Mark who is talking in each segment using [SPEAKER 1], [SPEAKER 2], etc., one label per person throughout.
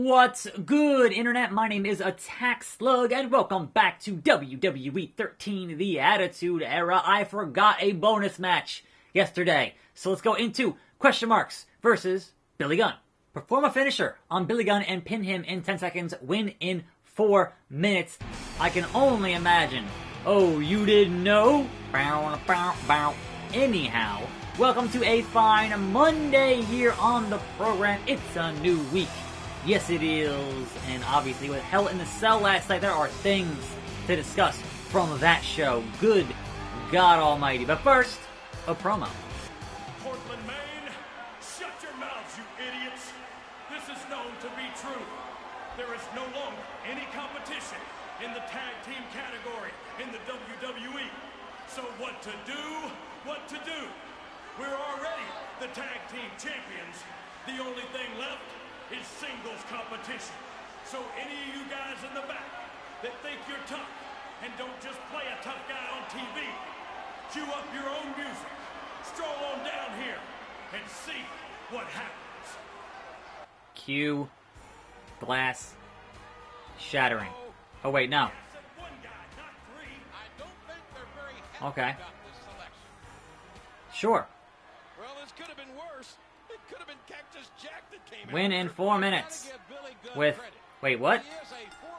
[SPEAKER 1] What's good, Internet? My name is attackslug, and welcome back to WWE 13, the Attitude Era. I forgot a bonus match yesterday, so let's go into question marks versus Billy Gunn. Perform a finisher on Billy Gunn and pin him in 10 seconds. Win in 4 minutes. I can only imagine. Oh, you didn't know? Bow, bow, bow. Anyhow, welcome to a fine Monday here on the program. It's a new week. Yes, it is. And obviously, with Hell in the Cell last night, there are things to discuss from that show. Good God Almighty. But first, a promo.
[SPEAKER 2] Portland, Maine, shut your mouths, you idiots. This is known to be true. There is no longer any competition in the tag team category in the WWE. So what to do? What to do? We're already the tag team champions. The only thing left is singles competition. So any of you guys in the back that think you're tough and don't just play a tough guy on TV, cue up your own music, stroll on down here, and see what happens.
[SPEAKER 1] Cue glass shattering. Oh wait, no. Okay. Sure.
[SPEAKER 3] Well, this could have been worse. It could have been Cactus Jack that came
[SPEAKER 1] Win in 4 minutes. With,
[SPEAKER 3] credit.
[SPEAKER 1] wait, what?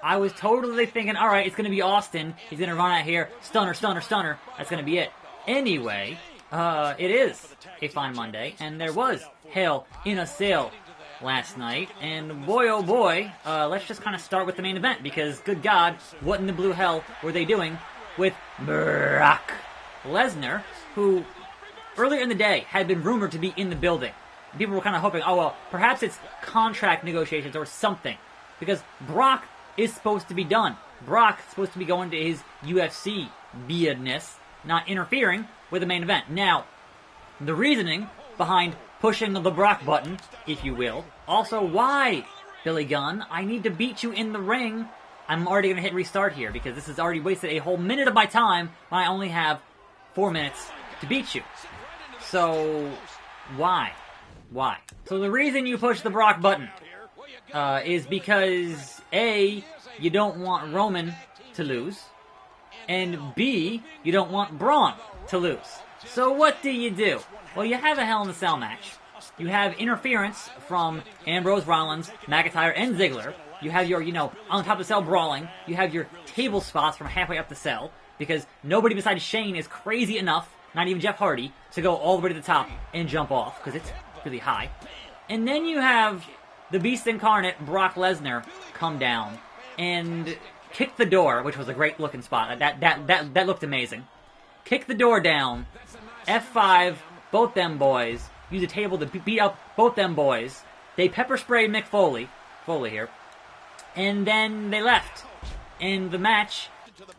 [SPEAKER 1] I was totally thinking, alright, it's going to be Austin. He's going to run out here. Stunner, stunner, stunner. That's going to be it. Anyway, it is a fine Monday. And there was Hell in a Cell last night. And boy, oh boy, let's just kind of start with the main event. Because, good God, what in the blue hell were they doing with Brock Lesnar, who earlier in the day had been rumored to be in the building. People were kind of hoping, oh well, perhaps it's contract negotiations or something. Because Brock is supposed to be done. Brock is supposed to be going to his UFC beardness, not interfering with the main event. Now, the reasoning behind pushing the Brock button, if you will, also why, Billy Gunn, I need to beat you in the ring. I'm already going to hit restart here because this has already wasted a whole minute of my time when I only have 4 minutes to beat you. So, why? Why? So the reason you push the Brock button is because A, you don't want Roman to lose, and B, you don't want Braun to lose. So what do? Well, you have a Hell in a Cell match. You have interference from Ambrose, Rollins, McIntyre, and Ziggler. You have your, on top of the cell brawling. You have your table spots from halfway up the cell, because nobody besides Shane is crazy enough, not even Jeff Hardy, to go all the way to the top and jump off, because it's really high. And then you have the Beast Incarnate, Brock Lesnar, come down and kick the door, which was a great looking spot. That looked amazing. Kick the door down, F5, both them boys, use a table to beat up both them boys. They pepper sprayed Mick Foley here, and then they left. And the match,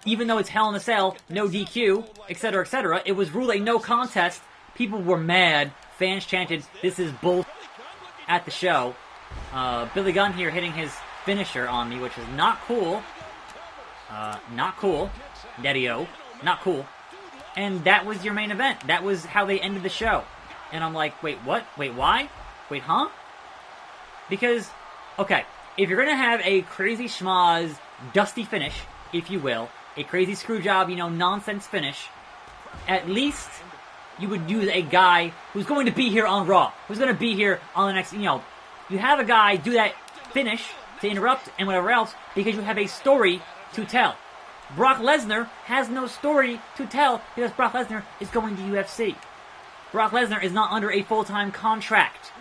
[SPEAKER 1] even though it's Hell in a Cell, no DQ, etc., it was ruled a no contest. People were mad. Fans chanted, "This is bull" at the show. Billy Gunn here hitting his finisher on me, which is not cool. Not cool. Daddy-o. Not cool. And that was your main event. That was how they ended the show. And I'm like, wait, what? Wait, why? Wait, huh? Because, okay, if you're gonna have a crazy schmoz, dusty finish, if you will, a crazy screwjob, nonsense finish, at least you would use a guy who's going to be here on Raw, who's going to be here on the next, you have a guy do that finish to interrupt and whatever else because you have a story to tell. Brock Lesnar has no story to tell because Brock Lesnar is going to UFC. Brock Lesnar is not under a full-time contract.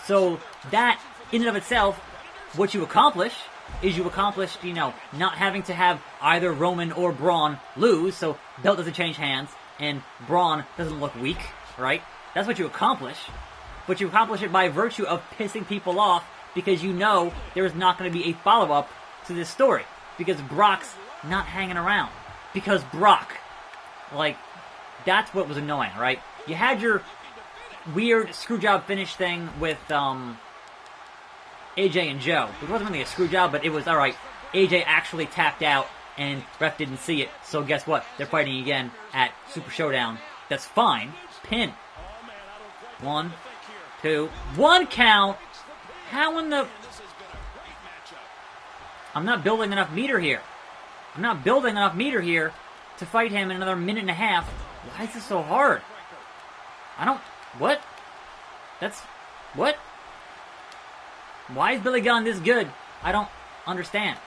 [SPEAKER 1] So that, in and of itself, what you accomplish is you accomplished, not having to have either Roman or Braun lose, so belt doesn't change hands, and Braun doesn't look weak, right? That's what you accomplish. But you accomplish it by virtue of pissing people off because there is not going to be a follow-up to this story. Because Brock's not hanging around. Because Brock. That's what was annoying, right? You had your weird screwjob finish thing with AJ and Joe. It wasn't really a screwjob, but it was, alright, AJ actually tapped out and ref didn't see it, so guess what? They're fighting again at Super Showdown. That's fine. Pin. 1, 2, 1 count. How in the... I'm not building enough meter here. I'm not building enough meter here to fight him in another minute and a half. Why is this so hard? I don't... What? That's... What? Why is Billy Gunn this good? I don't understand.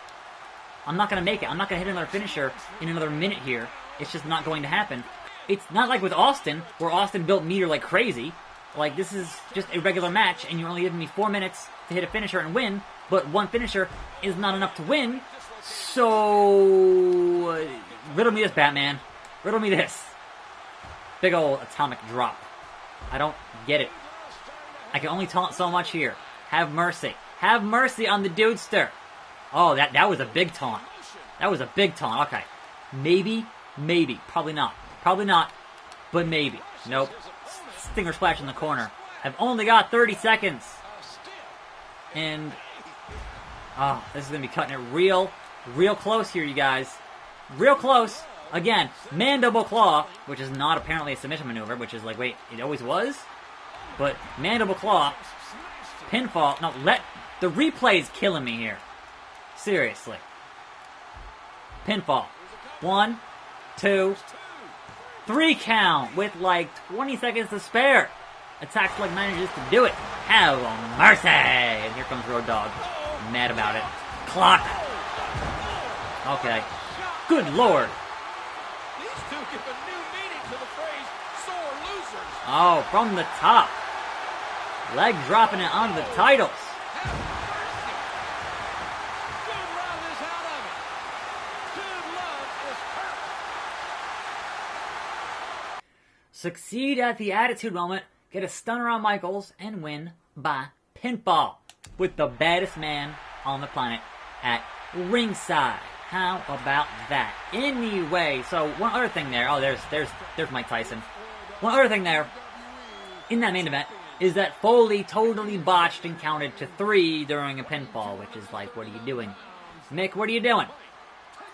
[SPEAKER 1] I'm not going to make it. I'm not going to hit another finisher in another minute here. It's just not going to happen. It's not like with Austin, where Austin built meter like crazy. Like, this is just a regular match, and you're only giving me 4 minutes to hit a finisher and win, but one finisher is not enough to win. So... riddle me this, Batman. Riddle me this. Big old atomic drop. I don't get it. I can only taunt so much here. Have mercy. Have mercy on the dudester. Oh, that was a big taunt. That was a big taunt. Okay. Maybe. Probably not. Probably not. But maybe. Nope. Stinger splash in the corner. I've only got 30 seconds. And... oh, this is going to be cutting it real close here, you guys. Real close. Again, mandible claw, which is not apparently a submission maneuver, which is like, wait, it always was? But mandible claw, pinfall. No, the replay is killing me here. Seriously. Pinfall. 1, 2, 3 count with like 20 seconds to spare. Attackslug manages to do it. Have mercy! And here comes Road Dogg. Mad about it. Clock. Okay. Good lord.
[SPEAKER 3] These two give a new meaning to the phrase sore losers.
[SPEAKER 1] Oh, from the top. Leg dropping it onto the titles.
[SPEAKER 3] Have mercy. Dude Love is out of it. Dude Love is hurt.
[SPEAKER 1] Succeed at the attitude moment, get a stunner on Michaels, and win by pinfall. With the baddest man on the planet at ringside. How about that? Anyway, so one other thing there. Oh, there's Mike Tyson. One other thing there in that main event is that Foley totally botched and counted to 3 during a pinfall, which is like, what are you doing? Mick, what are you doing?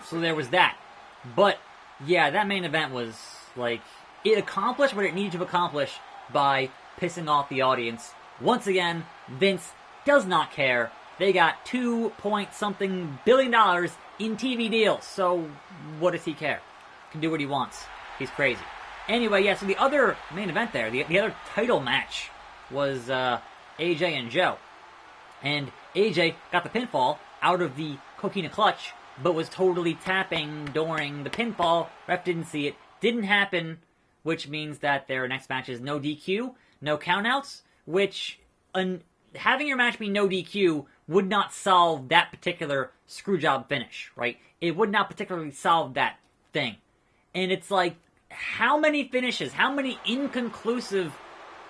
[SPEAKER 1] So there was that. But, yeah, that main event was, like, it accomplished what it needed to accomplish by pissing off the audience. Once again, Vince does not care. They got $2-point-something billion in TV deals, so what does he care? Can do what he wants. He's crazy. Anyway, yeah, so the other main event there, the other title match was AJ and Joe. And AJ got the pinfall out of the Coquina Clutch, but was totally tapping during the pinfall. Ref didn't see it. Didn't happen, which means that their next match is no DQ, no countouts, which having your match be no DQ would not solve that particular screwjob finish, right? It would not particularly solve that thing. And it's like, how many finishes, how many inconclusive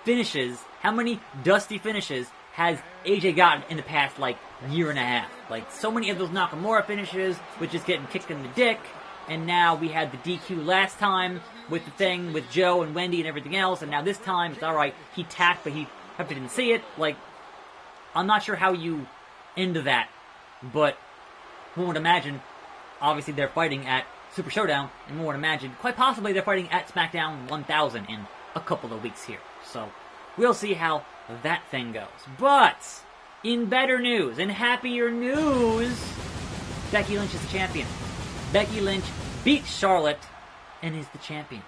[SPEAKER 1] finishes, how many dusty finishes has AJ gotten in the past, like, year and a half? Like, so many of those Nakamura finishes with just getting kicked in the dick, and now we had the DQ last time with the thing with Joe and Wendy and everything else, and now this time, it's alright, he tapped, but he didn't see it. Like, I'm not sure how you end that, but one would imagine, obviously they're fighting at Super Showdown, and one would imagine, quite possibly they're fighting at SmackDown 1000 in a couple of weeks here. So, we'll see how that thing goes. But, in better news, in happier news, Becky Lynch is the champion. Becky Lynch beat Charlotte and is the champion.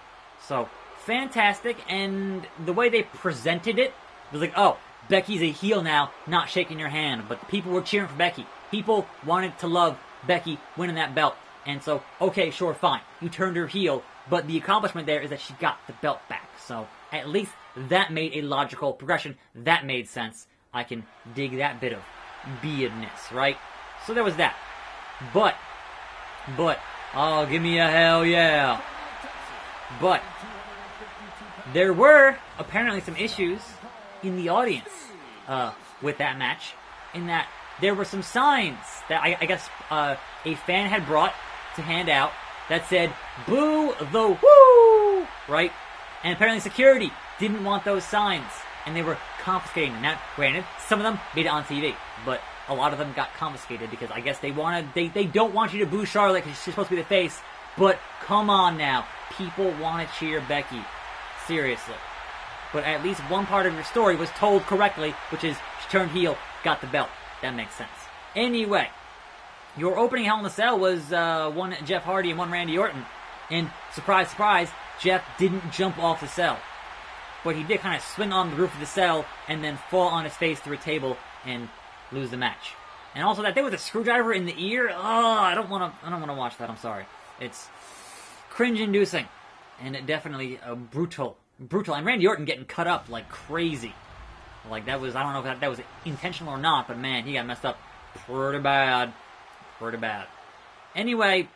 [SPEAKER 1] So, fantastic, and the way they presented it was like, oh, Becky's a heel now, not shaking your hand. But the people were cheering for Becky. People wanted to love Becky winning that belt. And so, okay, sure, fine. You turned her heel, but the accomplishment there is that she got the belt back. So, at least that made a logical progression. That made sense. I can dig that bit of beingness, right? So there was that. But, oh, give me a hell yeah. But, there were apparently some issues in the audience with that match, in that there were some signs that I guess a fan had brought to hand out that said, boo the woo, right? And apparently security didn't want those signs, and they were confiscating them. Now, granted, some of them made it on TV, but a lot of them got confiscated because I guess they don't want you to boo Charlotte because she's supposed to be the face, but come on now, people want to cheer Becky. Seriously. But at least one part of your story was told correctly, which is she turned heel, got the belt. That makes sense. Anyway, your opening Hell in a Cell was one Jeff Hardy and one Randy Orton. And surprise, surprise, Jeff didn't jump off the cell. But he did kind of swing on the roof of the cell and then fall on his face through a table and lose the match. And also that thing with a screwdriver in the ear, I don't want to watch that, I'm sorry. It's cringe-inducing. And it definitely brutal. And Randy Orton getting cut up like crazy. Like that was, I don't know if that was intentional or not, but man, he got messed up pretty bad. Pretty bad. Anyway,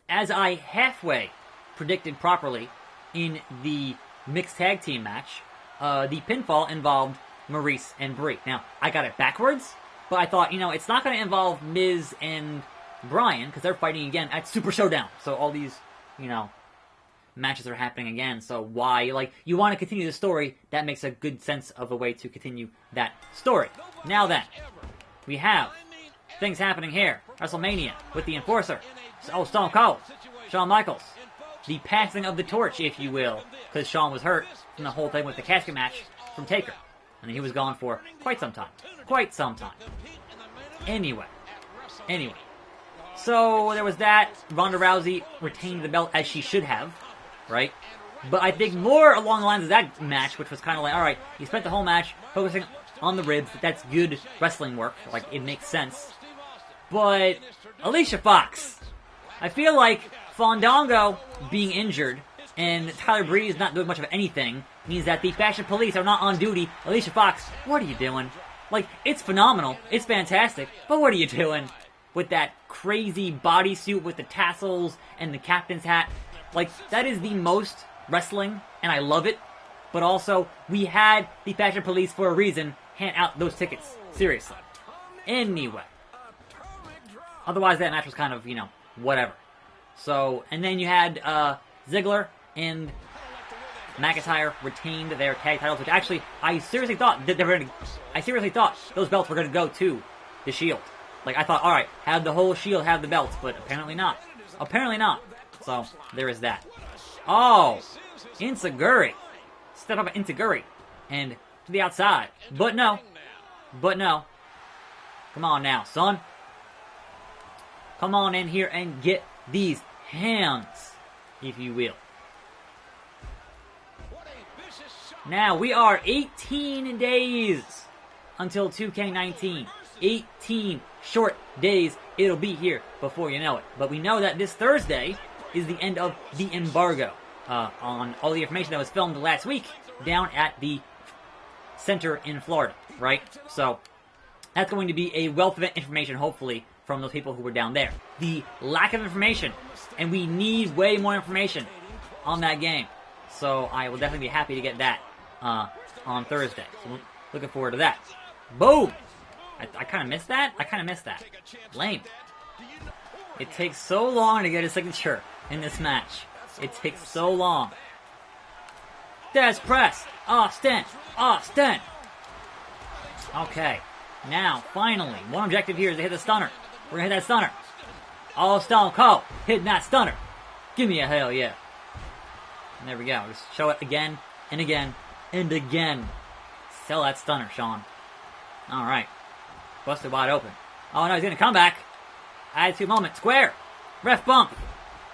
[SPEAKER 1] as I halfway predicted properly in the mixed tag team match, the pinfall involved Maurice and Brie. Now, I got it backwards, but I thought, it's not going to involve Miz and Bryan, because they're fighting again at Super Showdown. So all these, matches are happening again. So why? You want to continue the story, that makes a good sense of a way to continue that story. Now then, we have things happening here. WrestleMania with the Enforcer. Stone Cold. Shawn Michaels. The passing of the torch, if you will, because Shawn was hurt from the whole thing with the casket match from Taker. And he was gone for quite some time. Anyway. So there was that. Ronda Rousey retained the belt as she should have, right? But I think more along the lines of that match, which was kind of like, alright, you spent the whole match focusing on the ribs. That's good wrestling work. It makes sense. But Alicia Fox. I feel like Fandango being injured and Tyler Breeze not doing much of anything means that the Fashion Police are not on duty. Alicia Fox, what are you doing? It's phenomenal. It's fantastic. But what are you doing with that crazy bodysuit with the tassels and the captain's hat? That is the most wrestling, and I love it. But also, we had the Fashion Police for a reason hand out those tickets. Seriously. Anyway. Otherwise, that match was kind of, whatever. So, and then you had Ziggler and McIntyre retained their tag titles, which actually, I seriously thought those belts were going to go to the Shield. I thought, alright, have the whole Shield have the belts, but apparently not. So, there is that. Oh, Insiguri. Step up Insiguri. And to the outside. But no. Come on now, son. Come on in here and get these hands, if you will. Now, we are 18 days until 2K19. 18 short days. It'll be here before you know it. But we know that this Thursday is the end of the embargo on all the information that was filmed last week down at the center in Florida, right? So, that's going to be a wealth of information, hopefully, from those people who were down there. The lack of information, and we need way more information on that game. So I will definitely be happy to get that on Thursday. So looking forward to that. Boom! I kind of missed that. Lame. It takes so long to get a signature in this match. It takes so long. Des press. Austin. Okay. Now, finally, one objective here is to hit the stunner. We're going to hit that stunner. Oh, Stone Cold. Hitting that stunner. Give me a hell yeah. And there we go. Just show it again and again and again. Sell that stunner, Shawn. Alright. Busted wide open. Oh no, he's going to come back. Attitude moment. Square. Ref bump.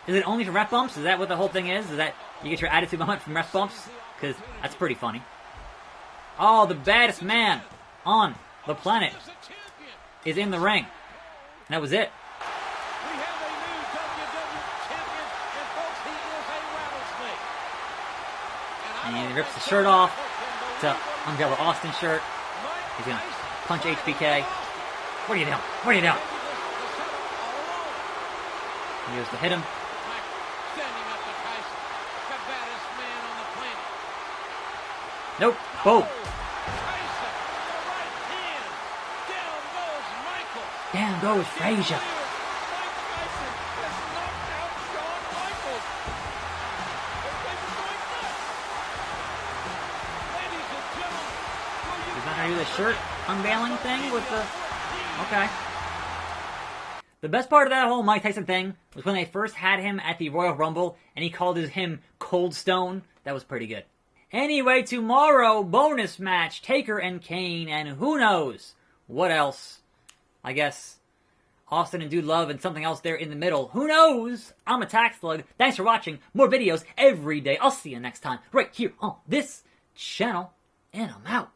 [SPEAKER 1] Is it only for ref bumps? Is that what the whole thing is? Is that you get your attitude moment from ref bumps? Because that's pretty funny. Oh, the baddest man on the planet is in the ring. And that was it.
[SPEAKER 3] We have a new WWE champion, and folks, he is a rattlesnake.
[SPEAKER 1] And he rips the shirt off. It's a Umbrella Austin shirt. He's going to punch HBK. What are you doing? He goes to hit him.
[SPEAKER 3] Standing up to Tyson, the baddest man on the planet.
[SPEAKER 1] Nope. Boom.
[SPEAKER 3] Tyson, the right hand. Down goes Michael.
[SPEAKER 1] Down goes Frazier.
[SPEAKER 3] Mike Tyson has knocked out Shawn Michaels. This place is going nuts. Ladies and gentlemen,
[SPEAKER 1] He's not going to do the shirt unveiling thing with the... Okay. The best part of that whole Mike Tyson thing was when they first had him at the Royal Rumble and he called him Cold Stone. That was pretty good. Anyway, tomorrow, bonus match, Taker and Kane, and who knows what else. I guess Austin and Dude Love and something else there in the middle. Who knows? I'm attackslug. Thanks for watching. More videos every day. I'll see you next time right here on this channel. And I'm out.